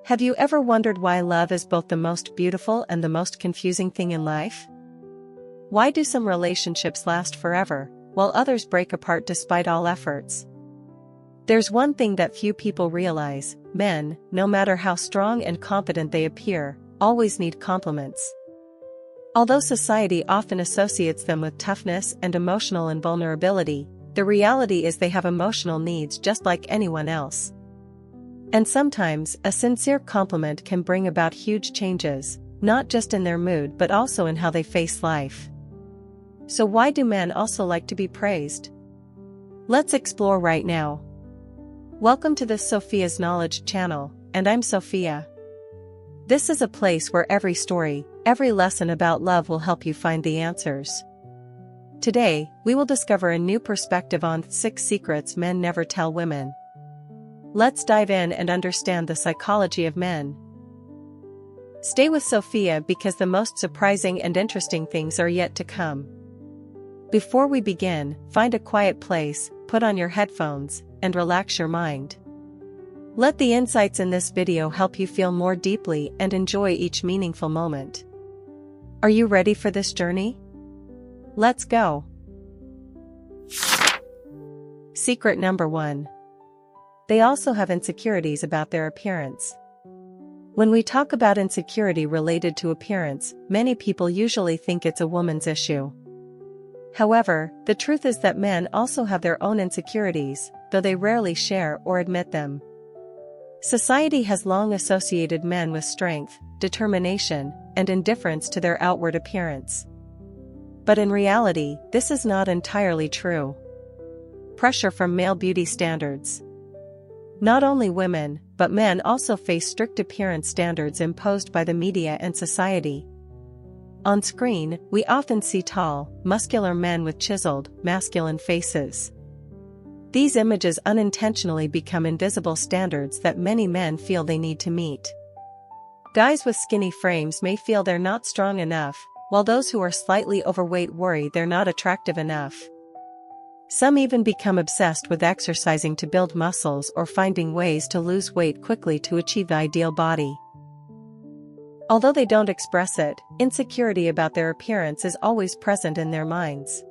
Have you ever wondered why love is both the most beautiful and the most confusing thing in life? Why do some relationships last forever, while others break apart despite all efforts? There's one thing that few people realize: men, no matter how strong and confident they appear, always need compliments. Although society often associates them with toughness and emotional invulnerability, the reality is they have emotional needs just like anyone else. And sometimes, a sincere compliment can bring about huge changes, not just in their mood but also in how they face life. So why do men also like to be praised? Let's explore right now. Welcome to this Sophia's Knowledge channel, and I'm Sophia. This is a place where every story, every lesson about love will help you find the answers. Today, we will discover a new perspective on 6 secrets men never tell women. Let's dive in and understand the psychology of men. Stay with Sophia because the most surprising and interesting things are yet to come. Before we begin, find a quiet place, put on your headphones, and relax your mind. Let the insights in this video help you feel more deeply and enjoy each meaningful moment. Are you ready for this journey? Let's go. Secret number 1. They also have insecurities about their appearance. When we talk about insecurity related to appearance, many people usually think it's a woman's issue. However, the truth is that men also have their own insecurities, though they rarely share or admit them. Society has long associated men with strength, determination, and indifference to their outward appearance. But in reality, this is not entirely true. Pressure from male beauty standards. Not only women, but men also face strict appearance standards imposed by the media and society. On screen, we often see tall, muscular men with chiseled, masculine faces. These images unintentionally become invisible standards that many men feel they need to meet. Guys with skinny frames may feel they're not strong enough, while those who are slightly overweight worry they're not attractive enough. Some even become obsessed with exercising to build muscles or finding ways to lose weight quickly to achieve the ideal body. Although they don't express it, insecurity about their appearance is always present in their minds.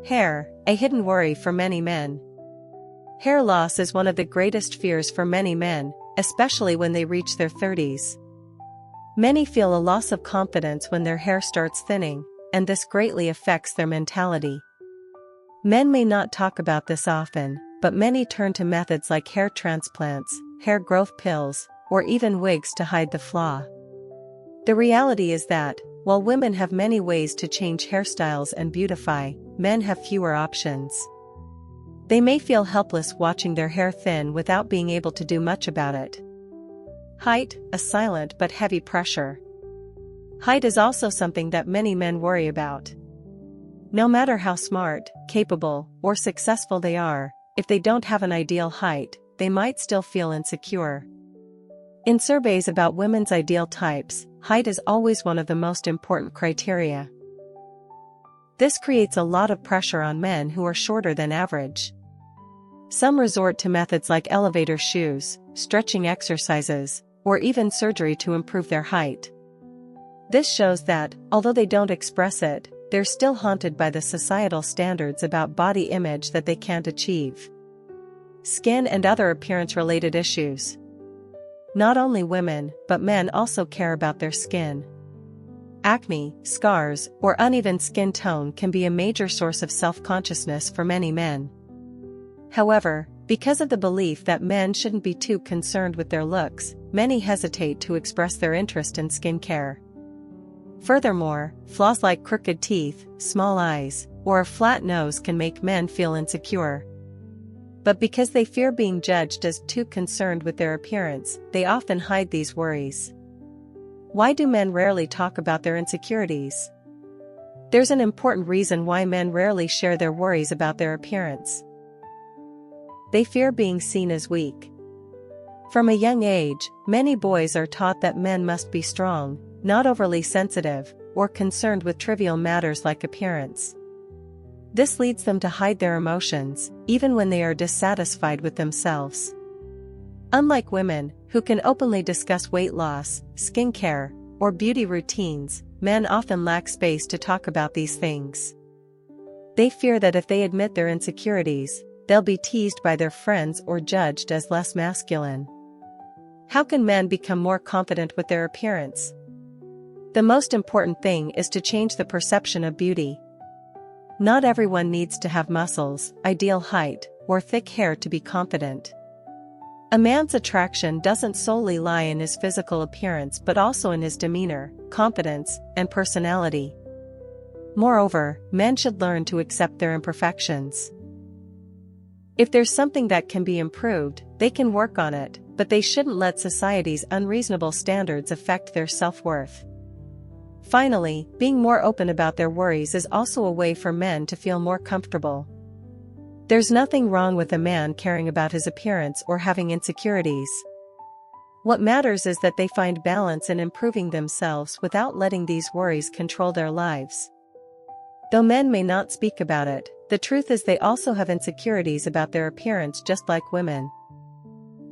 Hair, a hidden worry for many men. Hair loss is one of the greatest fears for many men, especially when they reach their 30s. Many feel a loss of confidence when their hair starts thinning, and this greatly affects their mentality. Men may not talk about this often, but many turn to methods like hair transplants, hair growth pills, or even wigs to hide the flaw. The reality is that, while women have many ways to change hairstyles and beautify, men have fewer options. They may feel helpless watching their hair thin without being able to do much about it. Height, a silent but heavy pressure. Height is also something that many men worry about. No matter how smart, capable, or successful they are, if they don't have an ideal height, they might still feel insecure. In surveys about women's ideal types, height is always one of the most important criteria. This creates a lot of pressure on men who are shorter than average. Some resort to methods like elevator shoes, stretching exercises, or even surgery to improve their height. This shows that, although they don't express it, they're still haunted by the societal standards about body image that they can't achieve. Skin and other appearance-related issues. Not only women, but men also care about their skin. Acne, scars, or uneven skin tone can be a major source of self-consciousness for many men. However, because of the belief that men shouldn't be too concerned with their looks, many hesitate to express their interest in skincare. Furthermore, flaws like crooked teeth, small eyes, or a flat nose can make men feel insecure. But because they fear being judged as too concerned with their appearance, they often hide these worries. Why do men rarely talk about their insecurities? There's an important reason why men rarely share their worries about their appearance. They fear being seen as weak. From a young age, many boys are taught that men must be strong, not overly sensitive, or concerned with trivial matters like appearance. This leads them to hide their emotions, even when they are dissatisfied with themselves. Unlike women, who can openly discuss weight loss, skincare, or beauty routines, men often lack space to talk about these things. They fear that if they admit their insecurities, they'll be teased by their friends or judged as less masculine. How can men become more confident with their appearance? The most important thing is to change the perception of beauty. Not everyone needs to have muscles, ideal height, or thick hair to be confident. A man's attraction doesn't solely lie in his physical appearance but also in his demeanor, confidence, and personality. Moreover, men should learn to accept their imperfections. If there's something that can be improved, they can work on it, but they shouldn't let society's unreasonable standards affect their self-worth. Finally, being more open about their worries is also a way for men to feel more comfortable. There's nothing wrong with a man caring about his appearance or having insecurities. What matters is that they find balance in improving themselves without letting these worries control their lives. Though men may not speak about it, the truth is they also have insecurities about their appearance just like women.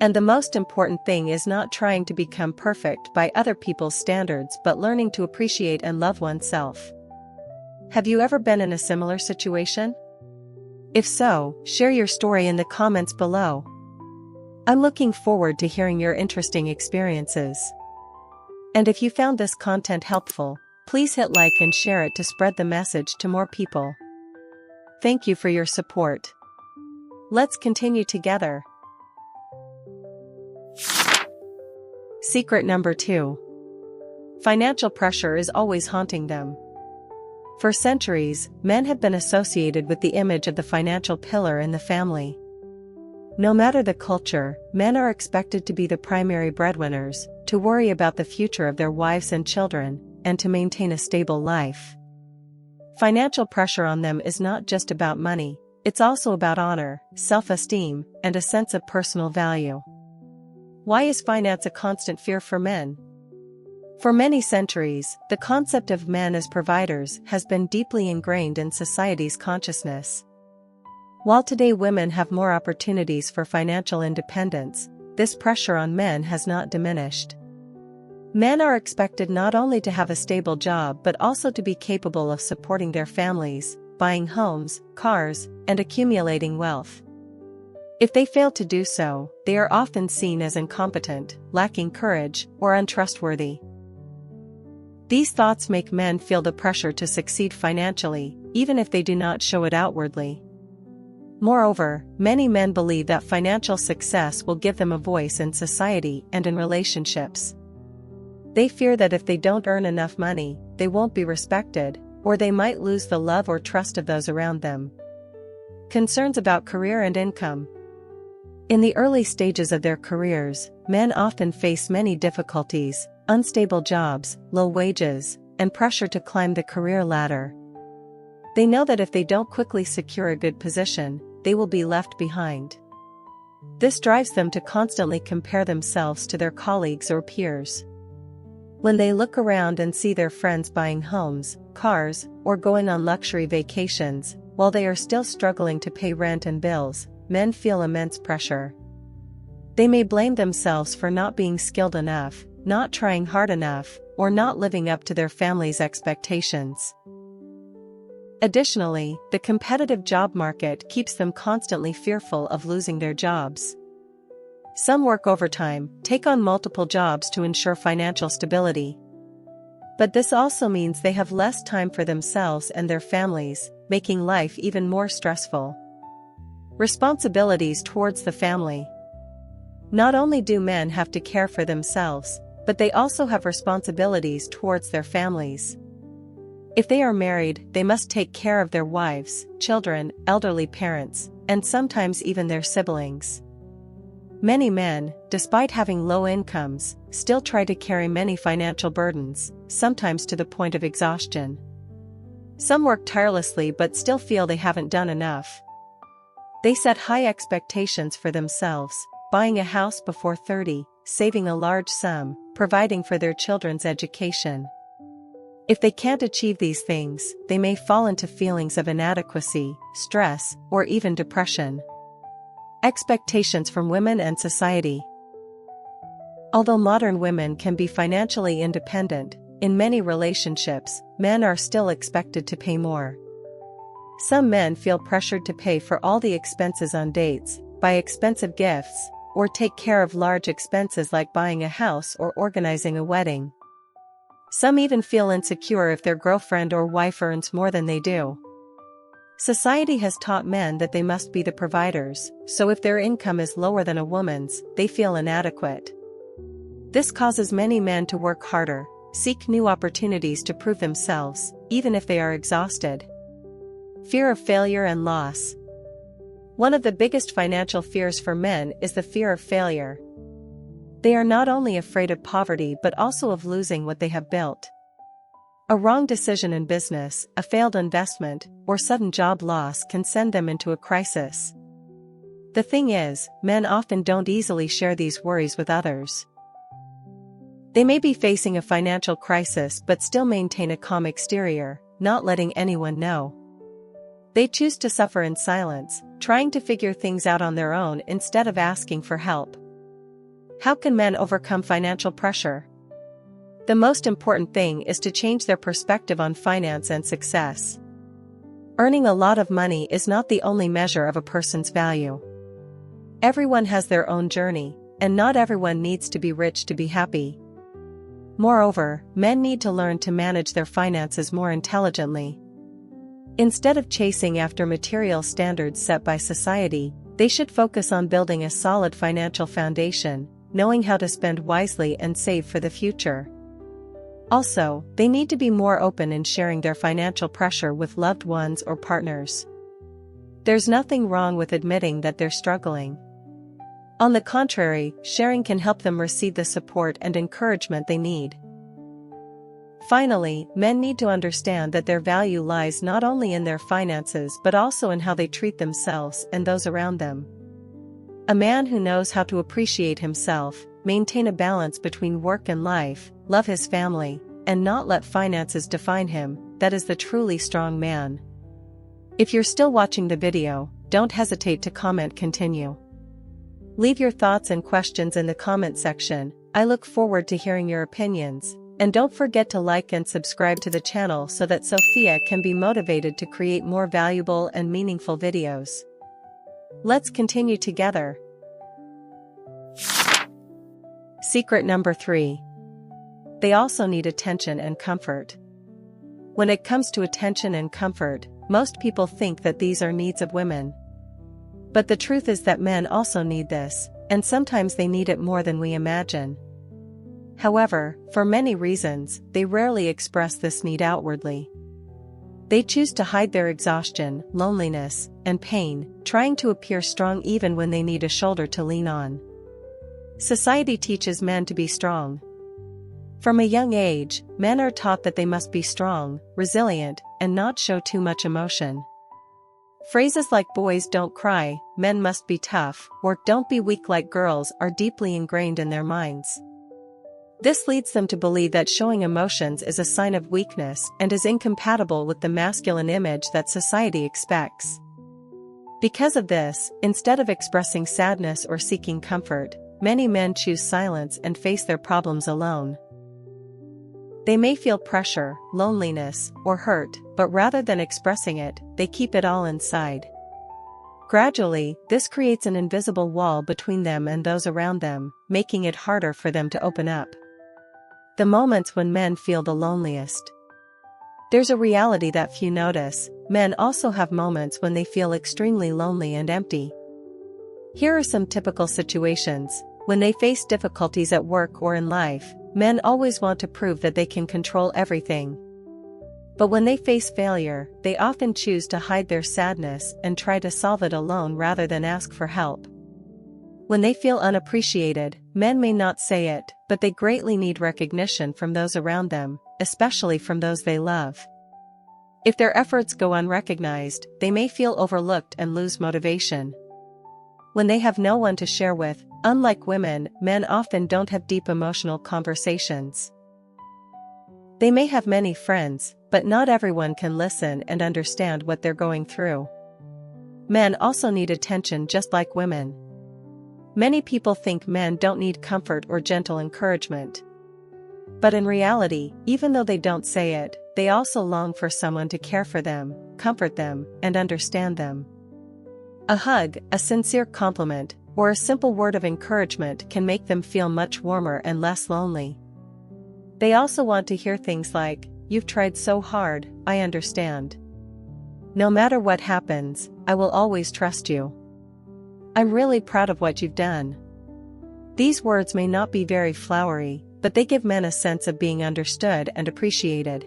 And the most important thing is not trying to become perfect by other people's standards but learning to appreciate and love oneself. Have you ever been in a similar situation? If so, share your story in the comments below. I'm looking forward to hearing your interesting experiences. And if you found this content helpful, please hit like and share it to spread the message to more people. Thank you for your support. Let's continue together. Secret number 2. Financial pressure is always haunting them. For centuries, men have been associated with the image of the financial pillar in the family. No matter the culture, men are expected to be the primary breadwinners, to worry about the future of their wives and children, and to maintain a stable life. Financial pressure on them is not just about money, it's also about honor, self-esteem, and a sense of personal value. Why is finance a constant fear for men? For many centuries, the concept of men as providers has been deeply ingrained in society's consciousness. While today women have more opportunities for financial independence, this pressure on men has not diminished. Men are expected not only to have a stable job but also to be capable of supporting their families, buying homes, cars, and accumulating wealth. If they fail to do so, they are often seen as incompetent, lacking courage, or untrustworthy. These thoughts make men feel the pressure to succeed financially, even if they do not show it outwardly. Moreover, many men believe that financial success will give them a voice in society and in relationships. They fear that if they don't earn enough money, they won't be respected, or they might lose the love or trust of those around them. Concerns about career and income. In the early stages of their careers, men often face many difficulties: unstable jobs, low wages, and pressure to climb the career ladder. They know that if they don't quickly secure a good position, they will be left behind. This drives them to constantly compare themselves to their colleagues or peers. When they look around and see their friends buying homes, cars, or going on luxury vacations, while they are still struggling to pay rent and bills, men feel immense pressure. They may blame themselves for not being skilled enough, not trying hard enough, or not living up to their family's expectations. Additionally, the competitive job market keeps them constantly fearful of losing their jobs. Some work overtime, take on multiple jobs to ensure financial stability. But this also means they have less time for themselves and their families, making life even more stressful. Responsibilities towards the family. Not only do men have to care for themselves, but they also have responsibilities towards their families. If they are married, they must take care of their wives, children, elderly parents, and sometimes even their siblings. Many men, despite having low incomes, still try to carry many financial burdens, sometimes to the point of exhaustion. Some work tirelessly but still feel they haven't done enough. They set high expectations for themselves, buying a house before 30, saving a large sum, providing for their children's education. If they can't achieve these things, they may fall into feelings of inadequacy, stress, or even depression. Expectations from women and society. Although modern women can be financially independent, in many relationships, men are still expected to pay more. Some men feel pressured to pay for all the expenses on dates, buy expensive gifts, or take care of large expenses like buying a house or organizing a wedding. Some even feel insecure if their girlfriend or wife earns more than they do. Society has taught men that they must be the providers, so if their income is lower than a woman's, they feel inadequate. This causes many men to work harder, seek new opportunities to prove themselves, even if they are exhausted. Fear of failure and loss. One of the biggest financial fears for men is the fear of failure. They are not only afraid of poverty but also of losing what they have built. A wrong decision in business, a failed investment, or sudden job loss can send them into a crisis. The thing is, men often don't easily share these worries with others. They may be facing a financial crisis but still maintain a calm exterior, not letting anyone know. They choose to suffer in silence, trying to figure things out on their own instead of asking for help. How can men overcome financial pressure? The most important thing is to change their perspective on finance and success. Earning a lot of money is not the only measure of a person's value. Everyone has their own journey, and not everyone needs to be rich to be happy. Moreover, men need to learn to manage their finances more intelligently. Instead of chasing after material standards set by society, they should focus on building a solid financial foundation, knowing how to spend wisely and save for the future. Also, they need to be more open in sharing their financial pressure with loved ones or partners. There's nothing wrong with admitting that they're struggling. On the contrary, sharing can help them receive the support and encouragement they need. Finally, men need to understand that their value lies not only in their finances but also in how they treat themselves and those around them. A man who knows how to appreciate himself, maintain a balance between work and life, love his family, and not let finances define him, that is the truly strong man. If you're still watching the video, don't hesitate to comment continue. Leave your thoughts and questions in the comment section. I look forward to hearing your opinions. And don't forget to like and subscribe to the channel so that Sophia can be motivated to create more valuable and meaningful videos. Let's continue together. Secret number 3. They also need attention and comfort. When it comes to attention and comfort, most people think that these are needs of women. But the truth is that men also need this, and sometimes they need it more than we imagine. However, for many reasons, they rarely express this need outwardly. They choose to hide their exhaustion, loneliness, and pain, trying to appear strong even when they need a shoulder to lean on. Society teaches men to be strong. From a young age, men are taught that they must be strong, resilient, and not show too much emotion. Phrases like "boys don't cry," "men must be tough," or "don't be weak like girls" are deeply ingrained in their minds. This leads them to believe that showing emotions is a sign of weakness and is incompatible with the masculine image that society expects. Because of this, instead of expressing sadness or seeking comfort, many men choose silence and face their problems alone. They may feel pressure, loneliness, or hurt, but rather than expressing it, they keep it all inside. Gradually, this creates an invisible wall between them and those around them, making it harder for them to open up. The moments when men feel the loneliest. There's a reality that few notice: men also have moments when they feel extremely lonely and empty. Here are some typical situations. When they face difficulties at work or in life, men always want to prove that they can control everything. But when they face failure, they often choose to hide their sadness and try to solve it alone rather than ask for help. When they feel unappreciated, men may not say it, but they greatly need recognition from those around them, especially from those they love. If their efforts go unrecognized, they may feel overlooked and lose motivation. When they have no one to share with, unlike women, men often don't have deep emotional conversations. They may have many friends, but not everyone can listen and understand what they're going through. Men also need attention just like women. Many people think men don't need comfort or gentle encouragement. But in reality, even though they don't say it, they also long for someone to care for them, comfort them, and understand them. A hug, a sincere compliment, or a simple word of encouragement can make them feel much warmer and less lonely. They also want to hear things like, "You've tried so hard, I understand. No matter what happens, I will always trust you. I'm really proud of what you've done." These words may not be very flowery, but they give men a sense of being understood and appreciated.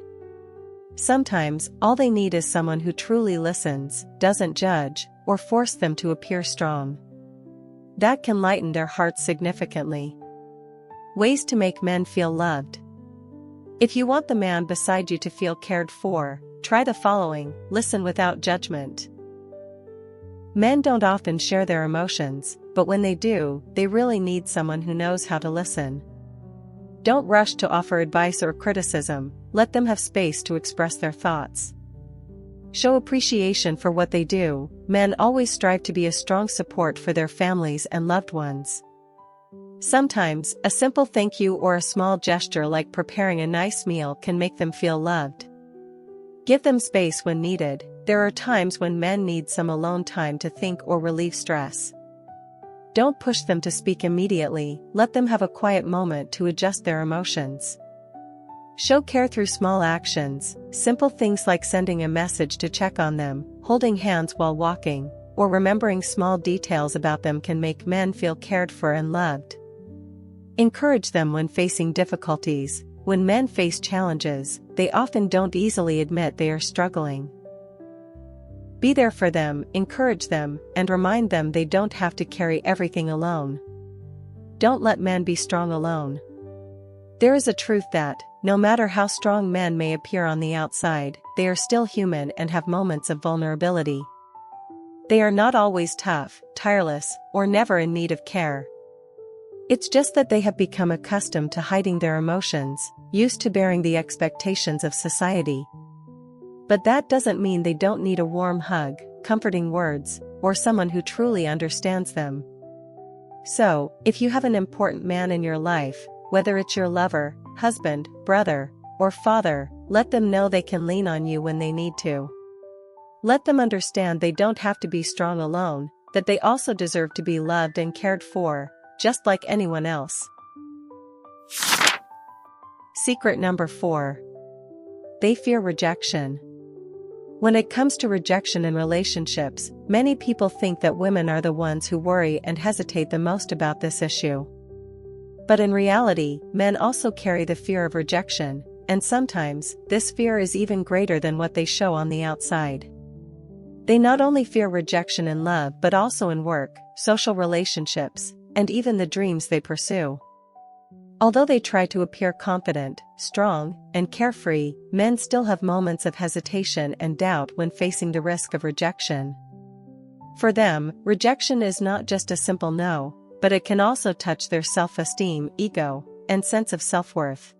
Sometimes, all they need is someone who truly listens, doesn't judge, or force them to appear strong. That can lighten their hearts significantly. Ways to make men feel loved. If you want the man beside you to feel cared for, try the following: listen without judgment. Men don't often share their emotions, but when they do, they really need someone who knows how to listen. Don't rush to offer advice or criticism, let them have space to express their thoughts. Show appreciation for what they do. Men always strive to be a strong support for their families and loved ones. Sometimes, a simple thank you or a small gesture like preparing a nice meal can make them feel loved. Give them space when needed. There are times when men need some alone time to think or relieve stress. Don't push them to speak immediately, let them have a quiet moment to adjust their emotions. Show care through small actions. Simple things like sending a message to check on them, holding hands while walking, or remembering small details about them can make men feel cared for and loved. Encourage them when facing difficulties. When men face challenges, they often don't easily admit they are struggling. Be there for them, encourage them, and remind them they don't have to carry everything alone. Don't let men be strong alone. There is a truth that, no matter how strong men may appear on the outside, they are still human and have moments of vulnerability. They are not always tough, tireless, or never in need of care. It's just that they have become accustomed to hiding their emotions, used to bearing the expectations of society. But that doesn't mean they don't need a warm hug, comforting words, or someone who truly understands them. So, if you have an important man in your life, whether it's your lover, husband, brother, or father, let them know they can lean on you when they need to. Let them understand they don't have to be strong alone, that they also deserve to be loved and cared for, just like anyone else. Secret number 4. They fear rejection. When it comes to rejection in relationships, many people think that women are the ones who worry and hesitate the most about this issue. But in reality, men also carry the fear of rejection, and sometimes, this fear is even greater than what they show on the outside. They not only fear rejection in love but also in work, social relationships, and even the dreams they pursue. Although they try to appear confident, strong, and carefree, men still have moments of hesitation and doubt when facing the risk of rejection. For them, rejection is not just a simple no, but it can also touch their self-esteem, ego, and sense of self-worth.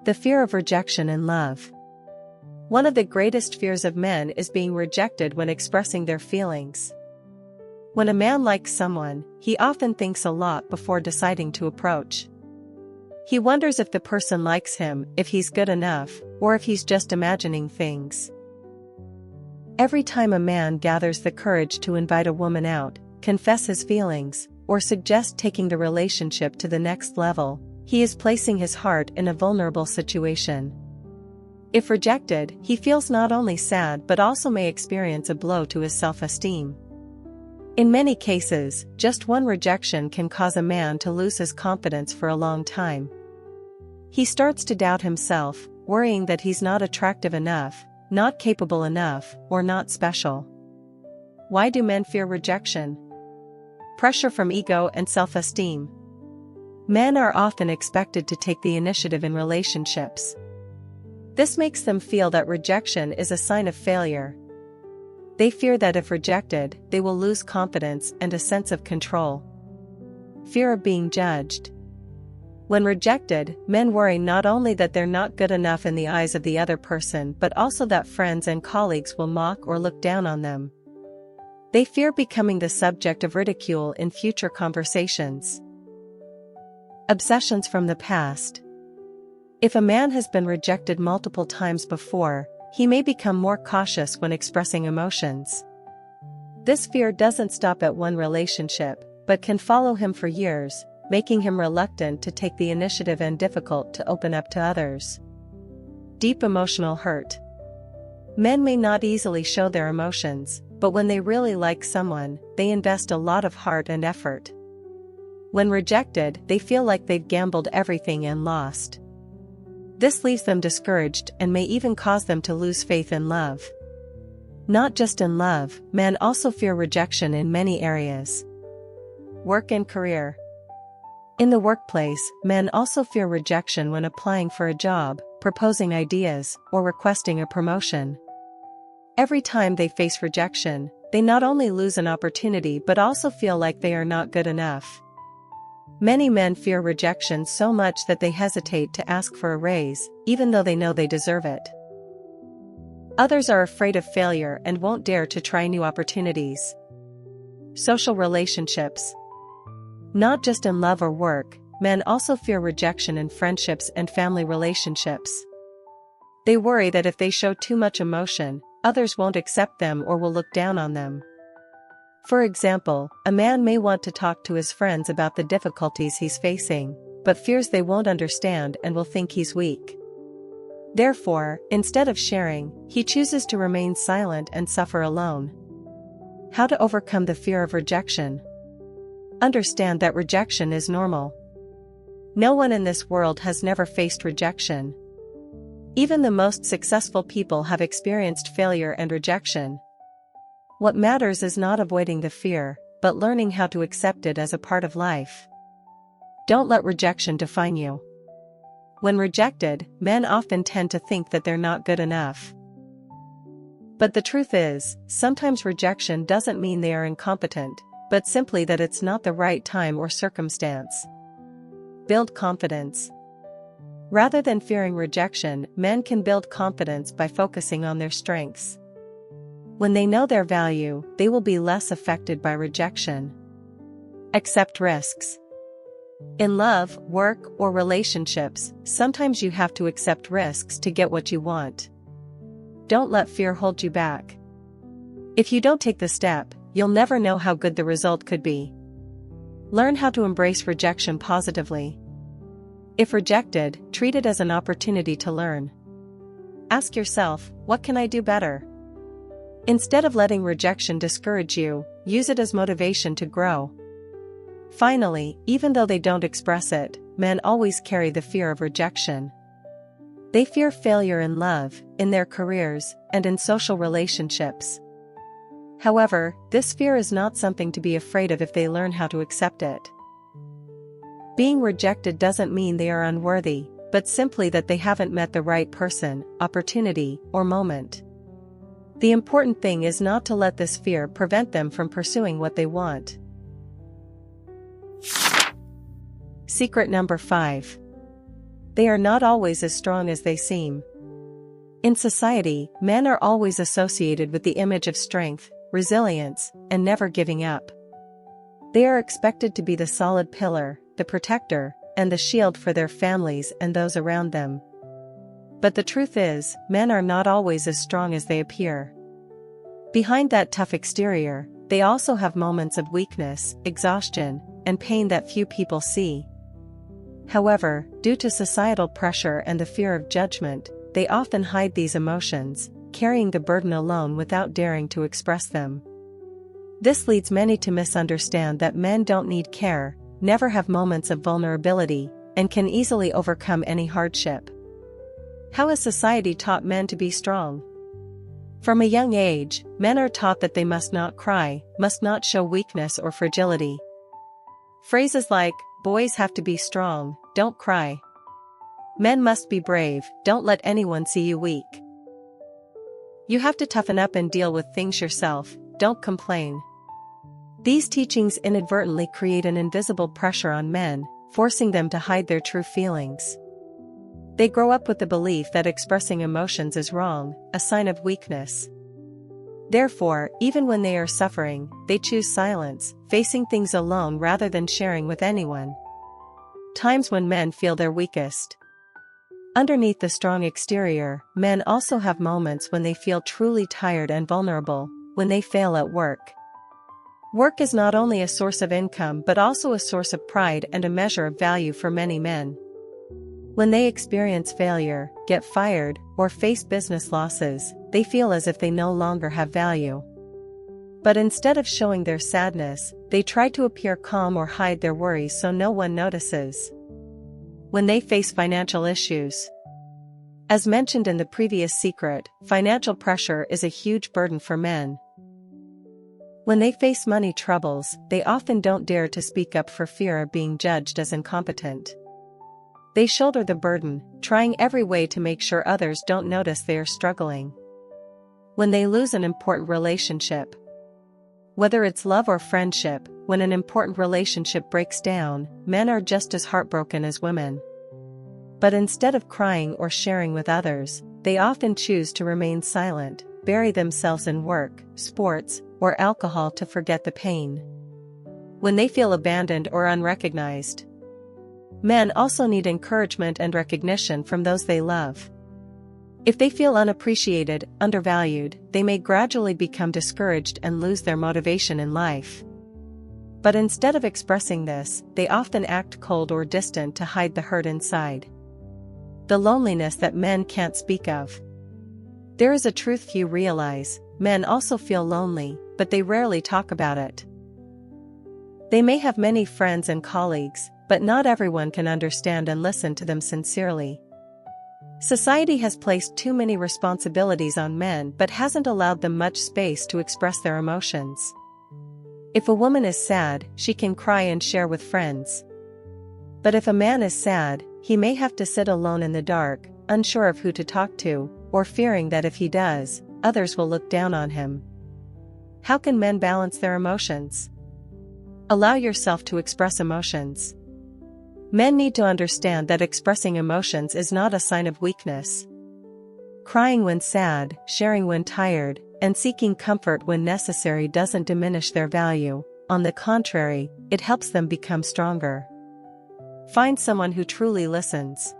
The fear of rejection in love. One of the greatest fears of men is being rejected when expressing their feelings. When a man likes someone, he often thinks a lot before deciding to approach. He wonders if the person likes him, if he's good enough, or if he's just imagining things. Every time a man gathers the courage to invite a woman out, confess his feelings, or suggest taking the relationship to the next level, he is placing his heart in a vulnerable situation. If rejected, he feels not only sad but also may experience a blow to his self-esteem. In many cases, just one rejection can cause a man to lose his confidence for a long time. He starts to doubt himself, worrying that he's not attractive enough, not capable enough, or not special. Why do men fear rejection? Pressure from ego and self-esteem. Men are often expected to take the initiative in relationships. This makes them feel that rejection is a sign of failure. They fear that if rejected, they will lose confidence and a sense of control. Fear of being judged. When rejected, men worry not only that they're not good enough in the eyes of the other person but also that friends and colleagues will mock or look down on them. They fear becoming the subject of ridicule in future conversations. Obsessions from the past. If a man has been rejected multiple times before, he may become more cautious when expressing emotions. This fear doesn't stop at one relationship, but can follow him for years, making him reluctant to take the initiative and difficult to open up to others. Deep emotional hurt. Men may not easily show their emotions, but when they really like someone, they invest a lot of heart and effort. When rejected, they feel like they've gambled everything and lost. This leaves them discouraged and may even cause them to lose faith in love. Not just in love, men also fear rejection in many areas. Work and career. In the workplace, men also fear rejection when applying for a job, proposing ideas, or requesting a promotion. Every time they face rejection, they not only lose an opportunity but also feel like they are not good enough. Many men fear rejection so much that they hesitate to ask for a raise, even though they know they deserve it. Others are afraid of failure and won't dare to try new opportunities. Social relationships. Not just in love or work, men also fear rejection in friendships and family relationships. They worry that if they show too much emotion, others won't accept them or will look down on them. For example, a man may want to talk to his friends about the difficulties he's facing, but fears they won't understand and will think he's weak. Therefore, instead of sharing, he chooses to remain silent and suffer alone. How to overcome the fear of rejection? Understand that rejection is normal. No one in this world has never faced rejection. Even the most successful people have experienced failure and rejection. What matters is not avoiding the fear, but learning how to accept it as a part of life. Don't let rejection define you. When rejected, men often tend to think that they're not good enough. But the truth is, sometimes rejection doesn't mean they are incompetent, but simply that it's not the right time or circumstance. Build confidence. Rather than fearing rejection, men can build confidence by focusing on their strengths. When they know their value, they will be less affected by rejection. Accept risks. In love, work, or relationships, sometimes you have to accept risks to get what you want. Don't let fear hold you back. If you don't take the step, you'll never know how good the result could be. Learn how to embrace rejection positively. If rejected, treat it as an opportunity to learn. Ask yourself, what can I do better? Instead of letting rejection discourage you, use it as motivation to grow. Finally, even though they don't express it, men always carry the fear of rejection. They fear failure in love, in their careers, and in social relationships. However, this fear is not something to be afraid of if they learn how to accept it. Being rejected doesn't mean they are unworthy, but simply that they haven't met the right person, opportunity, or moment. The important thing is not to let this fear prevent them from pursuing what they want. Secret number 5. They are not always as strong as they seem. In society, men are always associated with the image of strength, resilience, and never giving up. They are expected to be the solid pillar, the protector, and the shield for their families and those around them. But the truth is, men are not always as strong as they appear. Behind that tough exterior, they also have moments of weakness, exhaustion, and pain that few people see. However, due to societal pressure and the fear of judgment, they often hide these emotions, carrying the burden alone without daring to express them. This leads many to misunderstand that men don't need care, never have moments of vulnerability, and can easily overcome any hardship. How has society taught men to be strong? From a young age, men are taught that they must not cry, must not show weakness or fragility. Phrases like, boys have to be strong, don't cry. Men must be brave, don't let anyone see you weak. You have to toughen up and deal with things yourself, don't complain. These teachings inadvertently create an invisible pressure on men, forcing them to hide their true feelings. They grow up with the belief that expressing emotions is wrong, a sign of weakness. Therefore, even when they are suffering, they choose silence, facing things alone rather than sharing with anyone. Times when men feel their weakest. Underneath the strong exterior, men also have moments when they feel truly tired and vulnerable, when they fail at work. Work is not only a source of income but also a source of pride and a measure of value for many men. When they experience failure, get fired, or face business losses, they feel as if they no longer have value. But instead of showing their sadness, they try to appear calm or hide their worries so no one notices. When they face financial issues. As mentioned in the previous secret, financial pressure is a huge burden for men. When they face money troubles, they often don't dare to speak up for fear of being judged as incompetent. They shoulder the burden, trying every way to make sure others don't notice they are struggling. When they lose an important relationship. Whether it's love or friendship, when an important relationship breaks down, men are just as heartbroken as women. But instead of crying or sharing with others, they often choose to remain silent, bury themselves in work, sports, or alcohol to forget the pain. When they feel abandoned or unrecognized. Men also need encouragement and recognition from those they love. If they feel unappreciated, undervalued, they may gradually become discouraged and lose their motivation in life. But instead of expressing this, they often act cold or distant to hide the hurt inside. The loneliness that men can't speak of. There is a truth few realize: men also feel lonely, but they rarely talk about it. They may have many friends and colleagues, but not everyone can understand and listen to them sincerely. Society has placed too many responsibilities on men but hasn't allowed them much space to express their emotions. If a woman is sad, she can cry and share with friends. But if a man is sad, he may have to sit alone in the dark, unsure of who to talk to, or fearing that if he does, others will look down on him. How can men balance their emotions? Allow yourself to express emotions. Men need to understand that expressing emotions is not a sign of weakness. Crying when sad, sharing when tired, and seeking comfort when necessary doesn't diminish their value. On the contrary, it helps them become stronger. Find someone who truly listens.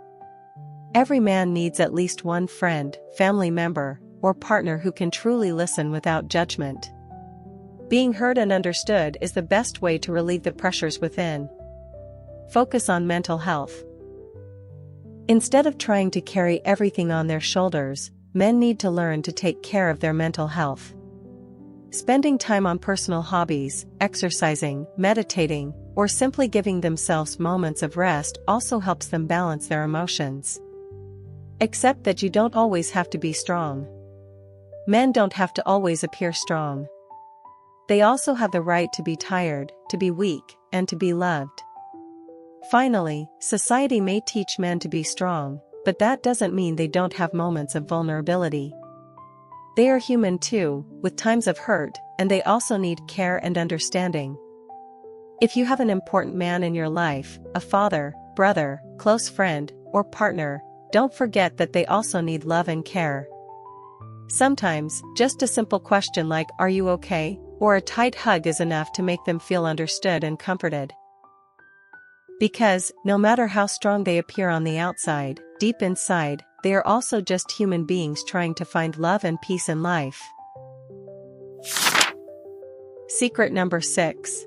Every man needs at least one friend, family member, or partner who can truly listen without judgment. Being heard and understood is the best way to relieve the pressures within. Focus on mental health. Instead of trying to carry everything on their shoulders, men need to learn to take care of their mental health. Spending time on personal hobbies, exercising, meditating, or simply giving themselves moments of rest also helps them balance their emotions. Accept that you don't always have to be strong. Men don't have to always appear strong. They also have the right to be tired, to be weak, and to be loved. Finally, society may teach men to be strong, but that doesn't mean they don't have moments of vulnerability. They are human too, with times of hurt, and they also need care and understanding. If you have an important man in your life, a father, brother, close friend, or partner, don't forget that they also need love and care. Sometimes, just a simple question like, "Are you okay?" or a tight hug is enough to make them feel understood and comforted. Because, no matter how strong they appear on the outside, deep inside, they are also just human beings trying to find love and peace in life. Secret number 6.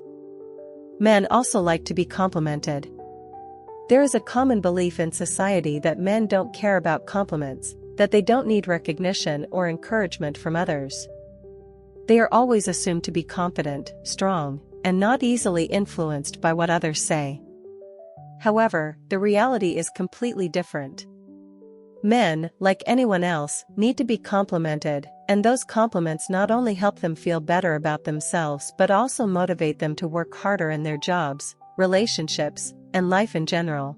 Men also like to be complimented. There is a common belief in society that men don't care about compliments, that they don't need recognition or encouragement from others. They are always assumed to be confident, strong, and not easily influenced by what others say. However, the reality is completely different. Men, like anyone else, need to be complimented, and those compliments not only help them feel better about themselves but also motivate them to work harder in their jobs, relationships, and life in general.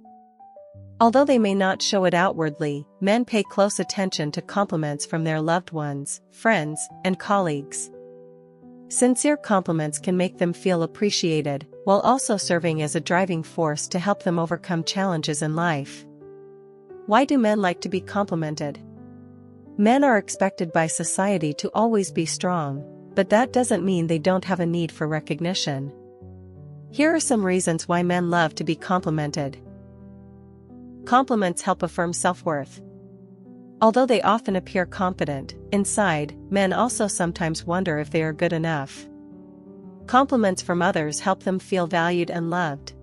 Although they may not show it outwardly, men pay close attention to compliments from their loved ones, friends, and colleagues. Sincere compliments can make them feel appreciated, while also serving as a driving force to help them overcome challenges in life. Why do men like to be complimented? Men are expected by society to always be strong, but that doesn't mean they don't have a need for recognition. Here are some reasons why men love to be complimented. Compliments help affirm self-worth. Although they often appear confident, inside, men also sometimes wonder if they are good enough. Compliments from others help them feel valued and loved.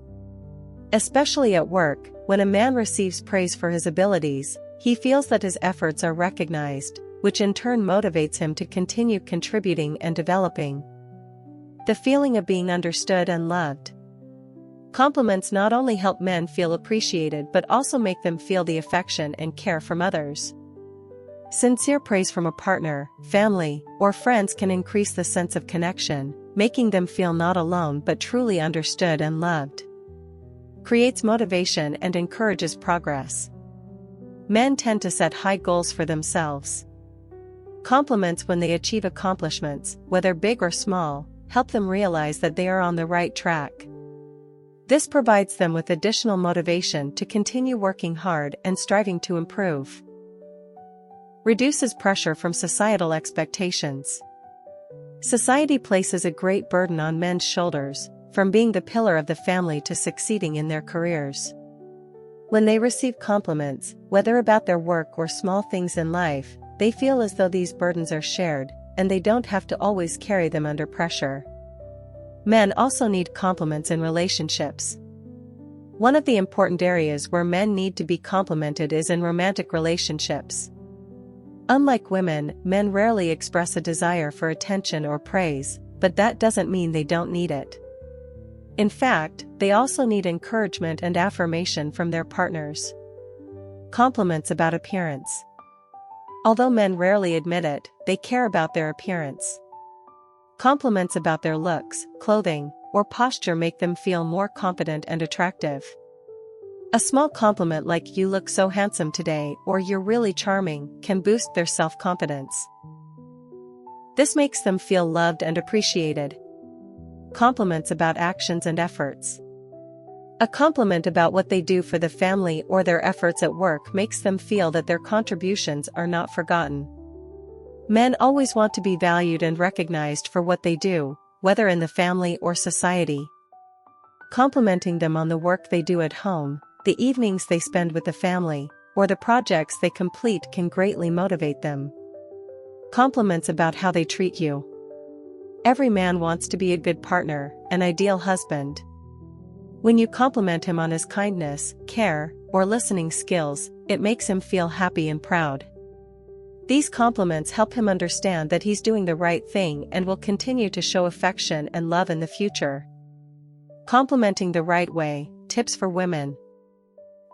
Especially at work, when a man receives praise for his abilities, he feels that his efforts are recognized, which in turn motivates him to continue contributing and developing. The feeling of being understood and loved. Compliments not only help men feel appreciated but also make them feel the affection and care from others. Sincere praise from a partner, family, or friends can increase the sense of connection, making them feel not alone but truly understood and loved. Creates motivation and encourages progress. Men tend to set high goals for themselves. Compliments when they achieve accomplishments, whether big or small, help them realize that they are on the right track. This provides them with additional motivation to continue working hard and striving to improve. Reduces pressure from societal expectations. Society places a great burden on men's shoulders, from being the pillar of the family to succeeding in their careers. When they receive compliments, whether about their work or small things in life, they feel as though these burdens are shared, and they don't have to always carry them under pressure. Men also need compliments in relationships. One of the important areas where men need to be complimented is in romantic relationships. Unlike women, men rarely express a desire for attention or praise, but that doesn't mean they don't need it. In fact, they also need encouragement and affirmation from their partners. Compliments about appearance. Although men rarely admit it, they care about their appearance. Compliments about their looks, clothing, or posture make them feel more confident and attractive. A small compliment like "you look so handsome today" or "you're really charming" can boost their self-confidence. This makes them feel loved and appreciated. Compliments about actions and efforts. A compliment about what they do for the family or their efforts at work makes them feel that their contributions are not forgotten. Men always want to be valued and recognized for what they do, whether in the family or society. Complimenting them on the work they do at home, the evenings they spend with the family, or the projects they complete can greatly motivate them. Compliments about how they treat you. Every man wants to be a good partner, an ideal husband. When you compliment him on his kindness, care, or listening skills, it makes him feel happy and proud. These compliments help him understand that he's doing the right thing and will continue to show affection and love in the future. Complimenting the right way. Tips for women.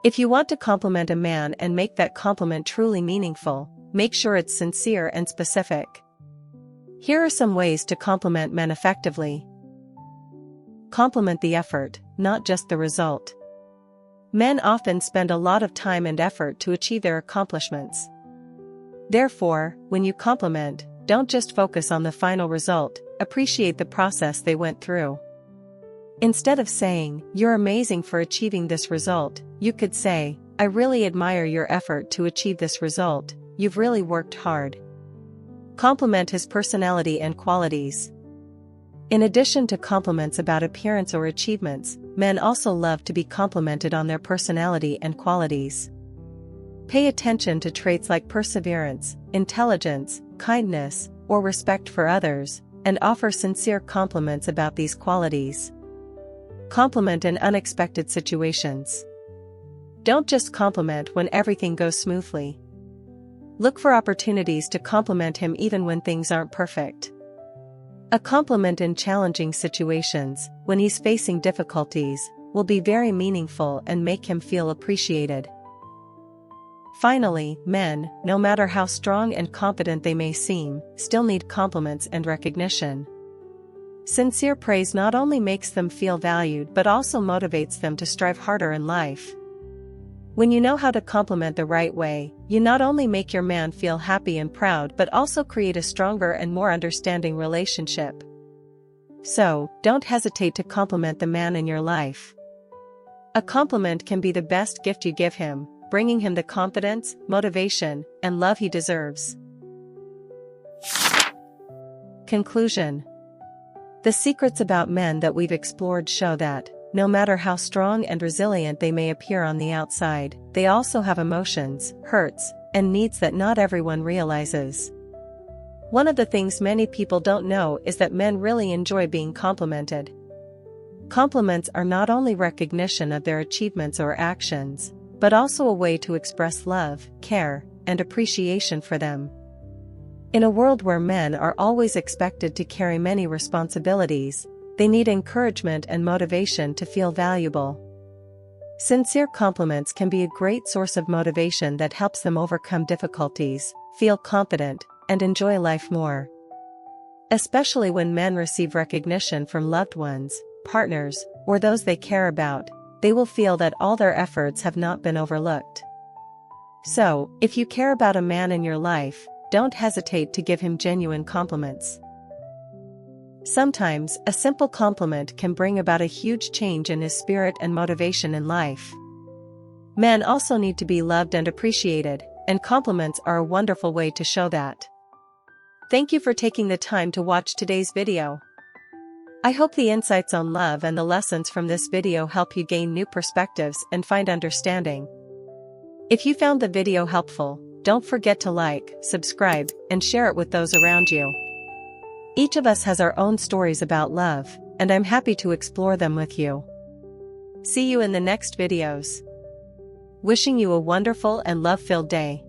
If you want to compliment a man and make that compliment truly meaningful, make sure it's sincere and specific. Here are some ways to compliment men effectively. Compliment the effort, not just the result. Men often spend a lot of time and effort to achieve their accomplishments. Therefore, when you compliment, don't just focus on the final result, appreciate the process they went through. Instead of saying, "You're amazing for achieving this result," you could say, "I really admire your effort to achieve this result, you've really worked hard." Compliment his personality and qualities. In addition to compliments about appearance or achievements, men also love to be complimented on their personality and qualities. Pay attention to traits like perseverance, intelligence, kindness, or respect for others, and offer sincere compliments about these qualities. Compliment in unexpected situations. Don't just compliment when everything goes smoothly. Look for opportunities to compliment him even when things aren't perfect. A compliment in challenging situations, when he's facing difficulties, will be very meaningful and make him feel appreciated. Finally, men, no matter how strong and confident they may seem, still need compliments and recognition. Sincere praise not only makes them feel valued but also motivates them to strive harder in life. When you know how to compliment the right way, you not only make your man feel happy and proud but also create a stronger and more understanding relationship. So, don't hesitate to compliment the man in your life. A compliment can be the best gift you give him, bringing him the confidence, motivation, and love he deserves. Conclusion. The secrets about men that we've explored show that, no matter how strong and resilient they may appear on the outside, they also have emotions, hurts, and needs that not everyone realizes. One of the things many people don't know is that men really enjoy being complimented. Compliments are not only recognition of their achievements or actions, but also a way to express love, care, and appreciation for them. In a world where men are always expected to carry many responsibilities, they need encouragement and motivation to feel valuable. Sincere compliments can be a great source of motivation that helps them overcome difficulties, feel confident, and enjoy life more. Especially when men receive recognition from loved ones, partners, or those they care about, they will feel that all their efforts have not been overlooked. So, if you care about a man in your life, don't hesitate to give him genuine compliments. Sometimes, a simple compliment can bring about a huge change in his spirit and motivation in life. Men also need to be loved and appreciated, and compliments are a wonderful way to show that. Thank you for taking the time to watch today's video. I hope the insights on love and the lessons from this video help you gain new perspectives and find understanding. If you found the video helpful, don't forget to like, subscribe, and share it with those around you. Each of us has our own stories about love, and I'm happy to explore them with you. See you in the next videos. Wishing you a wonderful and love-filled day.